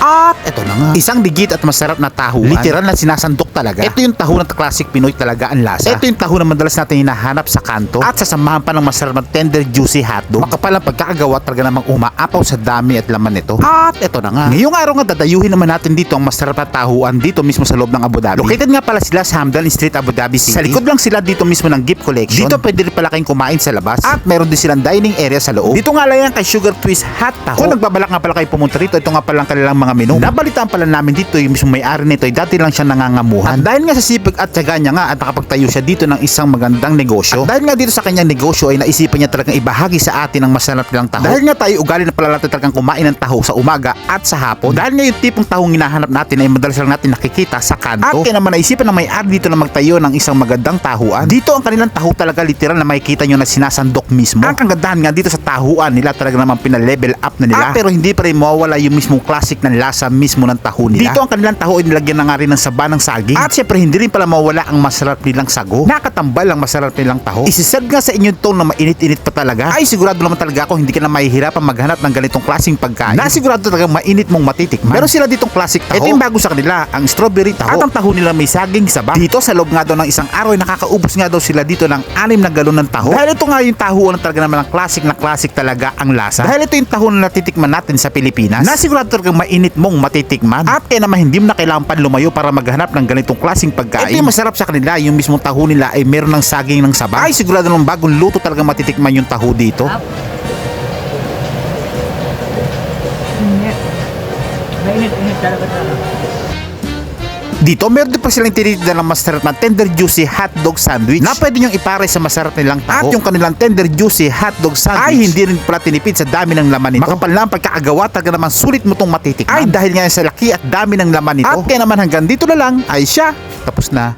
At eto na nga, isang digit at masarap na tahuan. Literal na sinasandok talaga. Ito yung taho ng classic Pinoy talaga ang lasa. Ito yung taho na madalas natin hinahanap sa kanto. At sasamahan pa ng masarap na tender juicy hotdog. Makapal ang pagkakagawa, talaga namang umaapaw sa dami at laman nito. At eto na nga, ngayong araw nga dadayuhin naman natin dito ang masarap na tahuan dito mismo sa loob ng Abu Dhabi. Located nga pala sila sa Hamdan Street, Abu Dhabi City. Sa likod lang sila dito mismo ng gift collection. Dito pwede rin pala kayong kumain sa labas. At meron din silang dining area sa loob. Dito nga lang yan kay Sugar Twist Hot Taho. Kung nagbabalak nga pala kayo pumunta rito, ito nga pala ang kanilang mga menu. Nabalitaan pala namin dito yung mismo may-ari nito ay dati lang siya nangangamuhan. At dahil nga sa sipag at tiyaga niya nga at nakapagtayo siya dito ng isang magandang negosyo. At dahil nga dito sa kanyang negosyo ay naisipan niya talagang ibahagi sa atin ang masarap nilang taho. Dahil nga tayo ugali na pala natin talagang kumain ng taho sa umaga at sa hapon. Dahil nga yung tipong tahong hinahanap natin ay madalas lang natin nakikita sa kanto. At kaya naman naisipan ng may-ari dito na magtayo ng isang magandang tahuan. Dito ang kanilang taho talaga literal na makikita nyo na sinasandok mismo. Ang kagandahan nga dito sa tahuan nila talaga naman pinalevel up na nila. Pero hindi pa rin mawawala yung mismong classic ng lasa mismo ng taho nila. Dito ang kanilang taho ay nilagyan na nga rin ng saba ng saging. At syempre hindi rin pala mawawala ang masarap nilang sago. Nakatambal ang masarap nilang taho. Isiserve nga sa inyong tone na mainit-init pa talaga. Ay sigurado naman talaga ako hindi ka na mahihirapan maghanap ng ganitong klaseng pagkain. Na sigurado talaga mainit mong matitikman. Meron sila ditong classic taho. Ito yung bago sa kanila, ang strawberry taho. At ang taho nila may saging saba. Dito sa loob nga daw ng isang araw ay nakakaubos nga daw sila dito ng 6 na galon ng taho. Dahil ito nga yung taho na talaga naman ang classic talaga ang lasa. Dahil ito yung taho na natitikman natin sa Pilipinas. Na sigurado talagang mainit mong matitikman. At kaya naman hindi mo na kailangan pa lumayo para maghanap ng ganitong klaseng pagkain. Ito yung masarap sa kanila, yung mismong taho nila ay meron ng saging ng saba. Ay sigurado ng bagong luto talaga matitikman yung taho dito. Mainit talaga. Dito meron din pa silang tinitinda ng masarap na tender juicy hotdog sandwich na pwede nyong ipare sa masarap nilang taho. At yung kanilang tender juicy hotdog sandwich ay hindi rin pala tinipid sa dami ng laman nito. Makapal na ang pagkakagawa, talaga naman sulit mo tong matitikman. Ay dahil nga sa laki at dami ng laman nito. At kaya naman hanggang dito na lang ay siya tapos na.